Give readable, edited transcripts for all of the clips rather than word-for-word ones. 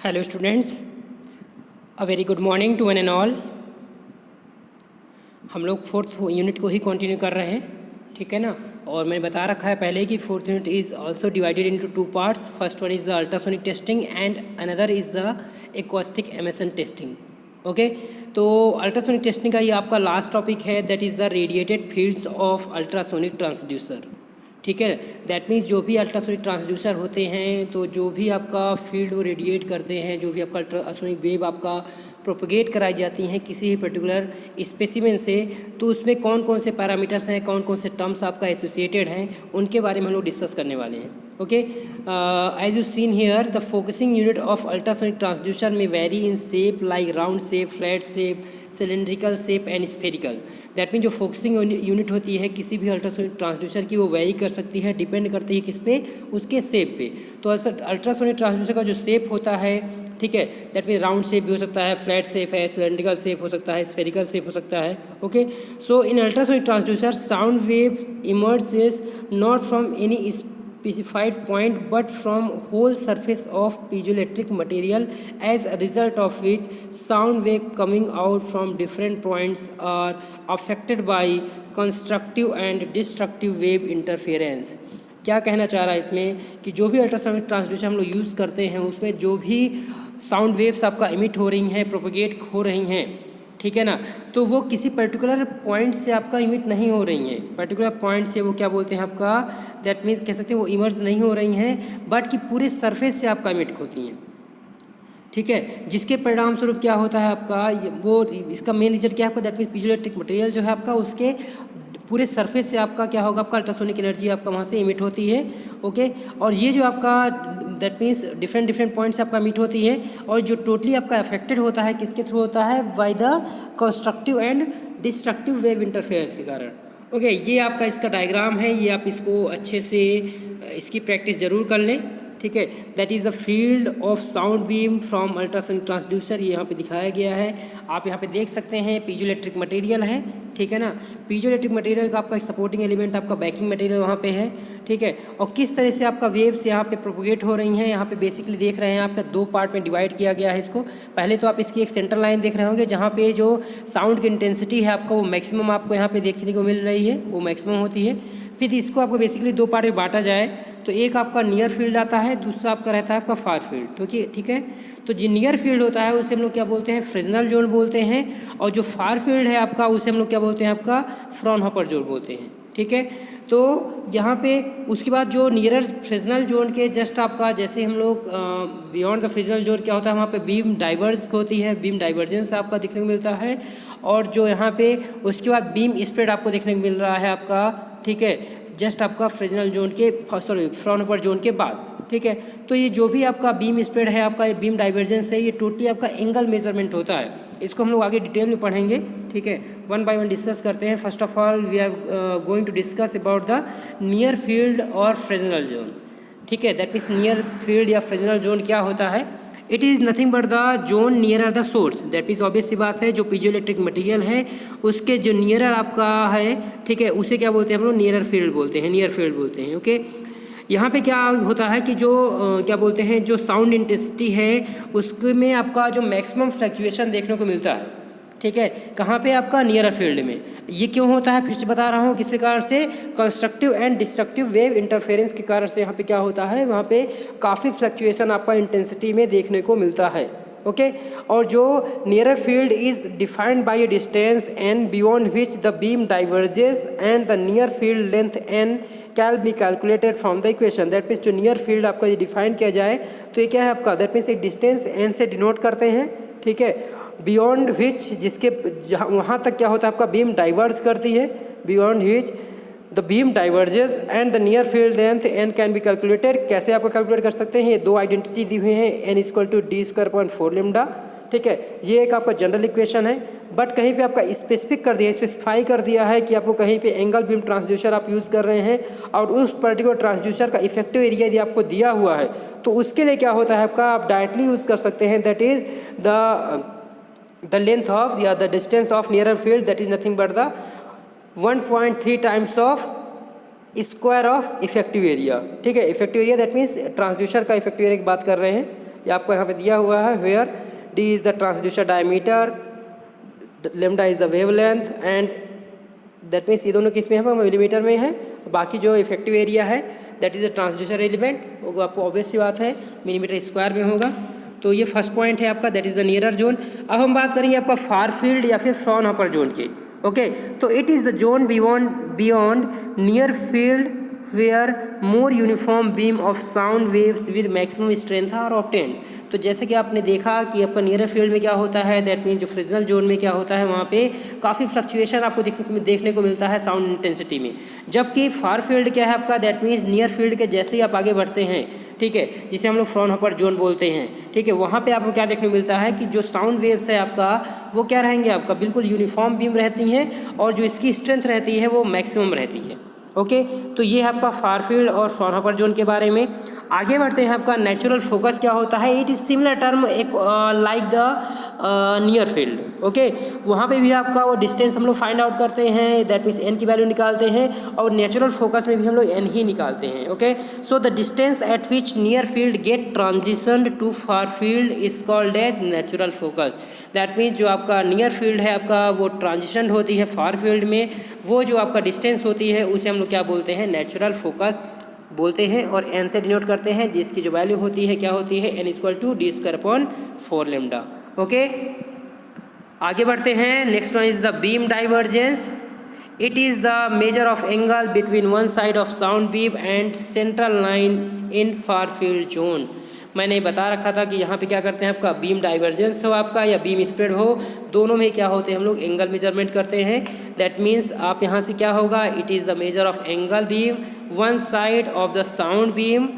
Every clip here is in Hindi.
Hello students, a very good morning to one and all. हम लोग फोर्थ यूनिट को ही कंटिन्यू कर रहे हैं, ठीक है ना। और मैंने बता रखा है पहले कि fourth unit is also divided into two parts. First one is the ultrasonic testing and another is the acoustic emission testing. Okay, तो अल्ट्रासोनिक टेस्टिंग का ये आपका लास्ट टॉपिक है, that is the radiated fields of ultrasonic transducer. ठीक है, दैट मीन्स जो भी अल्ट्रासोनिक ट्रांसड्यूसर होते हैं तो जो भी आपका फील्ड वो रेडिएट करते हैं, जो भी आपका अल्ट्रासोनिक वेव आपका प्रोपगेट कराई जाती हैं किसी भी पर्टिकुलर स्पेसिमेन से, तो उसमें कौन कौन से पैरामीटर्स हैं, कौन कौन से टर्म्स आपका एसोसिएटेड हैं, उनके बारे में हम लोग डिस्कस करने वाले हैं। Okay, as you seen here the focusing unit of ultrasonic transducer में vary in shape like round shape, flat shape, cylindrical shape and spherical. That mean जो फोकसिंग यूनिट होती है किसी भी अल्ट्रासोनिक ट्रांसड्यूसर की, वो वेरी कर सकती है, डिपेंड करती है किस पे, उसके शेप पे। तो अल्ट्रासोनिक ट्रांसड्यूसर का जो शेप होता है, ठीक है, दैट मीन राउंड शेप भी हो सकता है, फ्लैट शेप है, सिलेंड्रिकल शेप हो सकता है, स्फेरिकल शेप हो सकता है। Okay, so in ultrasonic transducer sound wave emerges not from any specified point but from whole surface of piezoelectric material, as a result of which sound wave coming out from different points are affected by constructive and destructive wave interference। क्या कहना चाह रहा है इसमें कि जो भी अल्ट्रासोनिक ट्रांसड्यूसर हम लोग यूज़ करते हैं उसमें जो भी साउंड वेव्स आपका इमिट हो रही हैं, प्रोपगेट हो रही हैं, ठीक है ना, तो वो किसी पर्टिकुलर पॉइंट से आपका इमिट नहीं हो रही हैं। पर्टिकुलर पॉइंट से वो क्या बोलते हैं आपका, दैट मीन्स कह सकते हैं वो इमर्ज नहीं हो रही हैं, बट कि पूरे सरफेस से आपका इमिट होती हैं। ठीक है, जिसके परिणाम स्वरूप क्या होता है आपका, वो इसका मेन रिजल्ट क्या है आपका, दैट मीन्स पीजोइलेक्ट्रिक मटेरियल जो है आपका उसके पूरे सरफेस से आपका क्या होगा, आपका अल्ट्रासोनिक एनर्जी आपका वहाँ से इमिट होती है। ओके, और ये जो आपका दैट मीन्स डिफरेंट पॉइंट से आपका इमिट होती है, और जो टोटली आपका अफेक्टेड होता है किसके थ्रू होता है, by the constructive and destructive wave interference के कारण। ओके, ये आपका इसका डायग्राम है, ये आप इसको अच्छे से इसकी प्रैक्टिस ज़रूर कर लें। ठीक है, that is the field of sound beam from ultrasonic transducer, ये यहाँ पे दिखाया गया है। आप यहाँ पे देख सकते हैं पीजोइलेक्ट्रिक मटेरियल है, ठीक है ना। पीजोइलेक्ट्रिक मटेरियल का आपका एक सपोर्टिंग एलिमेंट आपका बैकिंग मटेरियल वहाँ पे है, ठीक है। और किस तरह से आपका वेव्स यहाँ पे प्रोपोगेट हो रही हैं, यहाँ पे बेसिकली देख रहे हैं आपका दो पार्ट में डिवाइड किया गया है इसको। पहले तो आप इसकी एक सेंटर लाइन देख रहे होंगे जहाँ पे जो साउंड की इंटेंसिटी है आपका वो मैक्सिमम आपको यहाँ पे देखने को मिल रही है, वो मैक्सिमम होती है। फिर इसको आपको बेसिकली दो पार्ट में बांटा जाए तो एक आपका नियर फील्ड आता है, दूसरा आपका रहता है आपका फार फील्ड। ठीक है, तो जो नियर फील्ड होता है उसे हम लोग क्या बोलते हैं, फ्रेजनल जोन बोलते हैं, और जो फार फील्ड है आपका उसे हम लोग क्या बोलते हैं, आपका फ्रॉनहोफर जोन बोलते हैं। ठीक है, तो यहाँ पे उसके बाद जो नियरर फ्रेजनल जोन के जस्ट आपका जैसे हम लोग बियॉन्ड द फ्रेजनल जोन क्या होता है, वहाँ पे बीम डाइवर्ज होती है, बीम डाइवर्जेंस आपका देखने को मिलता है, और जो यहाँ पे उसके बाद बीम स्प्रेड आपको देखने को मिल रहा है आपका, ठीक है, जस्ट आपका फ्रेजनल जोन के फ्रॉनहोफर जोन के बाद। ठीक है, तो ये जो भी आपका बीम स्प्रेड है, आपका बीम डाइवर्जेंस है, ये टोटली आपका एंगल मेजरमेंट होता है। इसको हम लोग आगे डिटेल में पढ़ेंगे, ठीक है, वन बाय वन डिस्कस करते हैं। First of all we are going to discuss about the near field और फ्रेजनल जोन। ठीक है, दैट मीन्स नियर फील्ड या फ्रेजनल जोन क्या होता है, it is nothing but the zone nearer the source. That means obvious सी बात है, जो पीजोइलेक्ट्रिक मटेरियल है उसके जो नियरर आपका है, ठीक है, उसे क्या बोलते हैं हम लोग, नियरर फील्ड बोलते हैं, नियर फील्ड बोलते हैं। ओके, यहाँ पे क्या होता है कि जो क्या बोलते हैं, जो साउंड इंटेंसिटी है उसमें आपका जो मैक्सिमम फ्लक्चुएशन देखने को मिलता है। ठीक है, कहाँ पे आपका, नियर फील्ड में। ये क्यों होता है, फिर से बता रहा हूँ, किसके कारण से, constructive and destructive wave interference के कारण से यहाँ पे क्या होता है, वहाँ पे काफ़ी फ्लक्चुएशन आपका इंटेंसिटी में देखने को मिलता है। ओके, और जो nearer field is defined by a distance N beyond which the beam diverges and the near field length N can be calculated from the equation. That means जो नियर फील्ड आपका ये डिफाइन किया जाए तो ये क्या है आपका, दैट मीन्स एक डिस्टेंस एन से डिनोट करते हैं। ठीक है, बियॉन्ड विच जिसके वहाँ तक क्या होता है आपका बीम डाइवर्ज करती है, beyond which the beam diverges and the near field length N can be calculated. कैसे आपको कैलकुलेट कर सकते हैं, ये दो आइडेंटिटी दी हुई हैं, N equal to D square upon 4 lambda. ठीक है, ये एक आपका जनरल इक्वेशन है, बट कहीं पे आपका स्पेसिफिक कर दिया, स्पेसिफाई कर दिया है कि आपको कहीं पे एंगल बीम ट्रांसड्यूसर आप यूज़ कर रहे हैं और उस पर्टिकुलर ट्रांसड्यूसर का इफेक्टिव एरिया यदि आपको दिया हुआ है तो उसके लिए क्या होता है आपका, आप डायरेक्टली यूज़ कर सकते हैं, that is the length of या the distance of nearer field, that is nothing but the 1.3 times of square of effective area. ठीक है, effective area that means transducer का इफेक्टिव एरिया की बात कर रहे हैं, ये आपको यहाँ पे दिया हुआ है, where D is the transducer diameter, lambda is the wavelength and that means ये दोनों किस में है, मिलीमीटर में है। बाकी जो इफेक्टिव एरिया है that is the transducer element, वो आपको ऑब्वियस सी बात है मिलीमीटर स्क्वायर में होगा। तो ये फर्स्ट पॉइंट है आपका, that is the nearer zone. अब हम बात करेंगे आपका फार फील्ड या फिर फ्रॉनहोफर जोन की। ओके, तो it is the zone beyond near field where more uniform beam of sound waves with maximum strength are obtained. तो जैसे कि आपने देखा कि आपका नियर फील्ड में क्या होता है, दैट मीन जो फ्रिजनल जोन में क्या होता है, वहाँ पे काफ़ी फ्लक्चुएशन आपको देखने को मिलता है साउंड इंटेंसिटी में। जबकि फार फील्ड क्या है आपका, दैट मीन्स नियर फील्ड के जैसे ही आप आगे बढ़ते हैं, ठीक है, जिसे हम लोग फ्रॉनहोफर जोन बोलते हैं, ठीक है, वहाँ पे आपको क्या देखने को मिलता है कि जो साउंड वेव्स है आपका वो क्या रहेंगे, आपका बिल्कुल यूनिफॉर्म बीम रहती हैं और जो इसकी स्ट्रेंथ रहती है वो मैक्सिमम रहती है। ओके, तो ये है आपका फार फील्ड और फ्रॉनहोफर जोन के बारे में। आगे बढ़ते हैं, आपका नेचुरल फोकस क्या होता है। इट इज़ सिमिलर टर्म एक like the near field. Okay, वहाँ पे भी आपका वो डिस्टेंस हम लोग फाइंड आउट करते हैं, दैट मीन्स एन की वैल्यू निकालते हैं, और नेचुरल फोकस में भी हम लोग एन ही निकालते हैं। Okay, so the distance at which near field get transition to far field is called as natural focus. That means जो आपका नियर फील्ड है आपका वो ट्रांजिशन होती है फार फील्ड में, वो जो आपका डिस्टेंस होती है उसे हम लोग क्या बोलते हैं, नेचुरल फोकस बोलते हैं, और एन से डिनोट करते हैं, जिसकी जो वैल्यू होती है क्या होती है, N equal to D square upon 4 lambda. Okay, आगे बढ़ते हैं। Next one is the beam divergence. It is the measure of angle between one side of sound beam and central line in far field zone. मैंने बता रखा था कि यहाँ पे क्या करते हैं, आपका बीम डाइवर्जेंस हो आपका या बीम स्प्रेड हो, दोनों में क्या होते हैं, हम लोग एंगल मेजरमेंट करते हैं। दैट मीन्स आप यहाँ से क्या होगा, it is the measure of angle beam one side of the sound beam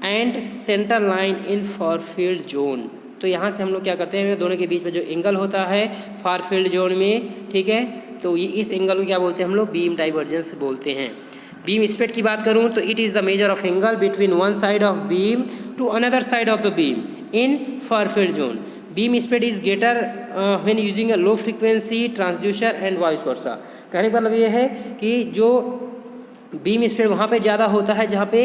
and central line in far field zone. तो यहाँ से हम लोग क्या करते हैं, दोनों के बीच में जो एंगल होता है फार फील्ड जोन में, ठीक है, तो ये इस एंगल को क्या बोलते हैं हम लोग, बीम डाइवर्जेंस बोलते हैं। बीम स्प्रेड की बात करूँ तो it is the measure of angle between one side of beam to another side of the beam in far field zone. Beam spread is greater when using a low frequency transducer and vice versa. कहने का मतलब ये है कि जो बीम स्प्रेड वहाँ पे ज़्यादा होता है जहाँ पे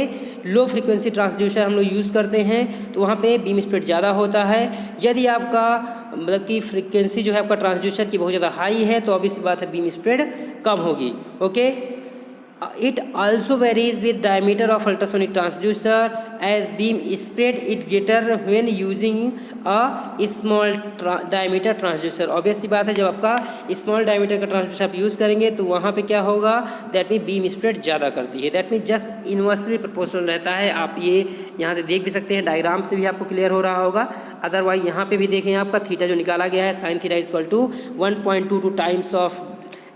लो फ्रीक्वेंसी ट्रांसड्यूसर हम लोग यूज़ करते हैं, तो वहाँ पे बीम स्प्रेड ज़्यादा होता है। यदि आपका मतलब कि फ्रीक्वेंसी जो है आपका ट्रांसड्यूसर की बहुत ज़्यादा हाई है तो ऑब्वियस बात है बीम स्प्रेड कम होगी। Okay, it also varies with diameter of ultrasonic transducer as beam spread it greater when using a small diameter transducer। Obvious सी बात है जब आपका स्मॉल डायमीटर का ट्रांसड्यूसर आप यूज़ करेंगे तो वहाँ पे क्या होगा, दैट मीन बीम स्प्रेड ज़्यादा करती है, that mean just inversely proportional रहता है। आप ये यहाँ से देख भी सकते हैं, डायग्राम से भी आपको क्लियर हो रहा होगा। अदरवाइज यहाँ पे भी देखें, आपका थीटा जो निकाला गया है sine theta equal to 1.22 times of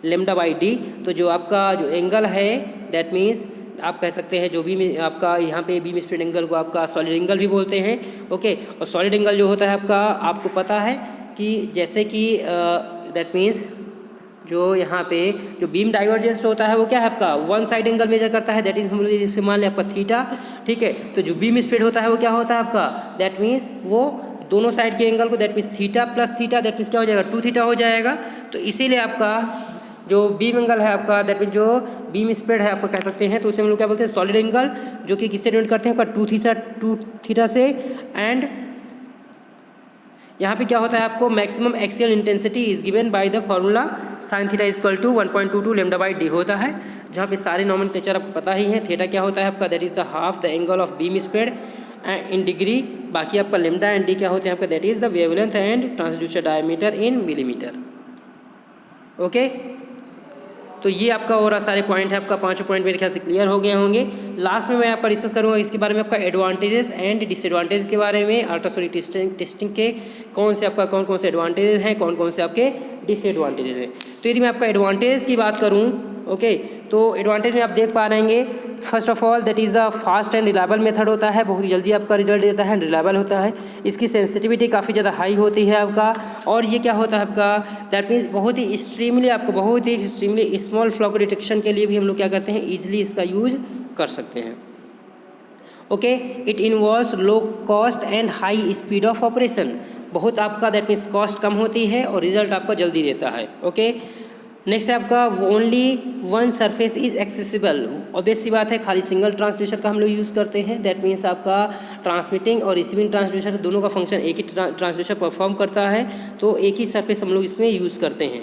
lambda by D. तो जो आपका जो एंगल है दैट मीन्स आप कह सकते हैं जो भी आपका यहाँ पे बीम स्प्रेड एंगल को आपका सॉलिड एंगल भी बोलते हैं। ओके, और सॉलिड एंगल जो होता है आपका, आपको पता है कि जैसे कि दैट मीन्स जो यहाँ पे जो बीम डाइवर्जेंस होता है वो क्या है आपका वन साइड एंगल मेजर करता है, दैट इज हम लोग मान लें आपका थीटा, ठीक है। तो जो बीम स्प्रेड होता है वो क्या होता है आपका, दैट मीन्स वो दोनों साइड के एंगल को that means theta plus theta that means क्या हो जाएगा 2 थीटा हो जाएगा। तो इसीलिए आपका जो बीम एंगल है आपका दैट मीन जो बीम स्प्रेड है आपका कह सकते हैं, तो उसे हम लोग क्या बोलते हैं सॉलिड एंगल, जो कि किससे डिनोट करते हैं आपका 2 थीटा से। एंड यहाँ पे क्या होता है आपको maximum axial intensity is given by the formula sine theta equal to 1.22 lambda by D होता है, जहाँ पे सारे नॉमेनक्लेचर आपको पता ही है। थीटा क्या होता है आपका, that is the half the angle of beam spread in degree. बाकी आपका लेमडा एंड डी क्या होते हैं आपका, that is the wavelength and transducer diameter in millimetre. Okay, तो ये आपका और सारे पॉइंट है आपका, 5 पॉइंट मेरे ख्याल से क्लियर हो गए होंगे। लास्ट में मैं आपका डिस्कस करूँगा इसके बारे में, आपका एडवांटेजेस एंड डिसएडवांटेज के बारे में, अल्ट्रासोनिक टेस्टिंग के कौन से एडवांटेजेस हैं, कौन कौन से आपके डिसएडवांटेजेस हैं। तो यदि मैं आपका एडवांटेज की बात करूँ, ओके, तो एडवांटेज में आप देख पा रहेंगे first of all that is the fast and reliable method होता है, बहुत जल्दी आपका रिजल्ट देता है, रिलायबल होता है। इसकी सेंसिटिविटी काफ़ी ज़्यादा हाई होती है आपका, और ये क्या होता है आपका, दैट मीन्स बहुत ही एक्सट्रीमली स्मॉल फ्लॉ को डिटेक्शन के लिए भी हम लोग क्या करते हैं, ईजिली इसका यूज कर सकते हैं। Okay, it involves low cost and high speed of operation. बहुत आपका दैट मीन्स कॉस्ट कम होती है और रिजल्ट आपको जल्दी देता है। ओके, नेक्स्ट है आपका only one surface is accessible. Obvious सी बात है, खाली सिंगल ट्रांसड्यूसर का हम लोग यूज़ करते हैं। दैट मीन्स आपका ट्रांसमिटिंग और रिसीविंग ट्रांसड्यूसर दोनों का फंक्शन एक ही ट्रांसड्यूसर परफॉर्म करता है, तो एक ही सरफेस हम लोग इसमें यूज़ करते हैं।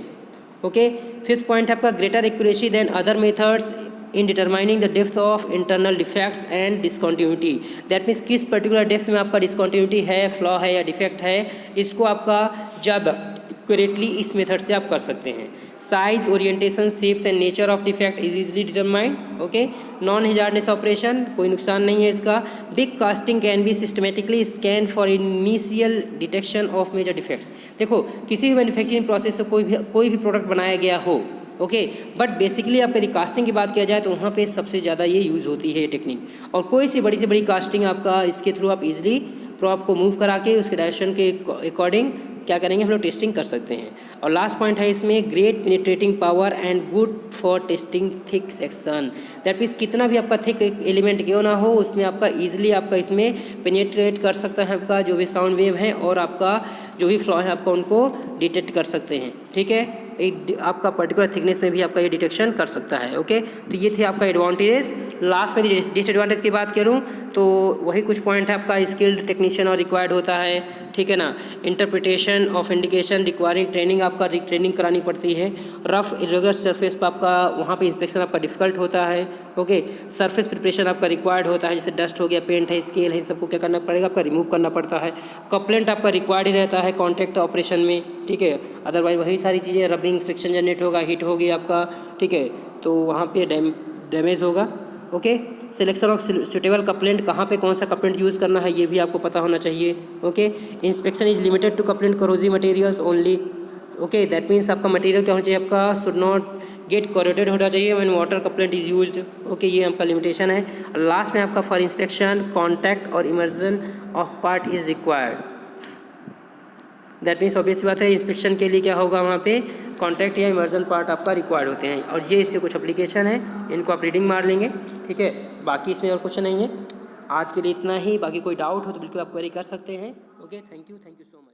ओके, फिफ्थ पॉइंट है आपका greater accuracy than other methods in determining the depth of internal defects and discontinuity. That means किस पर्टिकुलर डेप्थ में आपका डिसकॉन्टिन्यूटी है, फ्लॉ है या डिफेक्ट है, इसको आपका ज़्यादा एक्यूरेटली इस मेथड से आप कर सकते हैं। Size, orientation, shapes and nature of defect is easily determined. Okay, non hazardous operation, कोई नुकसान नहीं है इसका। Big casting can be systematically scan for initial detection of major defects. देखो, किसी भी मैन्युफैक्चरिंग प्रोसेस से कोई भी प्रोडक्ट बनाया गया हो, ओके, बट बेसिकली आप यदि कास्टिंग की बात किया जाए तो वहाँ पे सबसे ज़्यादा ये यूज़ होती है ये टेक्निक। और कोई सी बड़ी कास्टिंग आपका इसके थ्रू आप इजीली प्रॉप को मूव करा के उसके डायरेक्शन के अकॉर्डिंग क्या करेंगे हम लोग टेस्टिंग कर सकते हैं। और लास्ट पॉइंट है इसमें great penetrating power and good for testing thick section. That means कितना भी आपका थिक एलिमेंट क्यों ना हो, उसमें आपका ईजिली आपका इसमें पेनिट्रेट कर सकता है आपका जो भी साउंड वेव है, और आपका जो भी फ्लॉ है आपका उनको डिटेक्ट कर सकते हैं। ठीक है, एक आपका पर्टिकुलर थिकनेस में भी आपका ये डिटेक्शन कर सकता है। ओके, तो ये थे आपका एडवांटेजेस। लास्ट में डिसएडवांटेज की बात करूँ तो वही कुछ पॉइंट है आपका स्किल्ड टेक्नीशियन और रिक्वायर्ड होता है। ठीक है ना, interpretation of indication requiring training, आपका ट्रेनिंग करानी पड़ती है। रफ इरेगुलर सरफेस पर आपका वहाँ पे इंस्पेक्शन आपका डिफिकल्ट होता है। ओके, सरफेस प्रिपरेशन आपका रिक्वायर्ड होता है, जैसे डस्ट हो गया, पेंट है, स्केल है, सबको क्या करना पड़ेगा आपका रिमूव करना पड़ता है। कपलेंट आपका रिक्वायर्ड ही रहता है कॉन्टैक्ट ऑपरेशन में। ठीक है, अदरवाइज वही सारी चीज़ें रबिंग, फ्रिक्शन जनरेट होगा, हीट होगी आपका। ठीक है, तो वहाँ पे डैमेज होगा। Okay, selection of suitable complaint, कहाँ पे कौन सा कपलेंट यूज़ करना है ये भी आपको पता होना चाहिए। Okay, inspection is limited to couplant corrosive materials only. Okay, that means आपका मटेरियल क्या होना चाहिए, आपका शुड नॉट गेट कोरेटेड होना चाहिए when water couplant is used. Okay, ये आपका लिमिटेशन है। लास्ट में आपका फॉर इंस्पेक्शन कॉन्टैक्ट और immersion of part is required. That means obvious बात है, इंस्पेक्शन के लिए क्या होगा वहाँ पे कॉन्टैक्ट या इमर्जन पार्ट आपका रिक्वायर्ड होते हैं। और ये इससे कुछ एप्लीकेशन है, इनको आप रीडिंग मार लेंगे। ठीक है, बाकी इसमें और कुछ नहीं है। आज के लिए इतना ही, बाकी कोई डाउट हो तो बिल्कुल आप क्वेरी कर सकते हैं। Okay, thank you so much.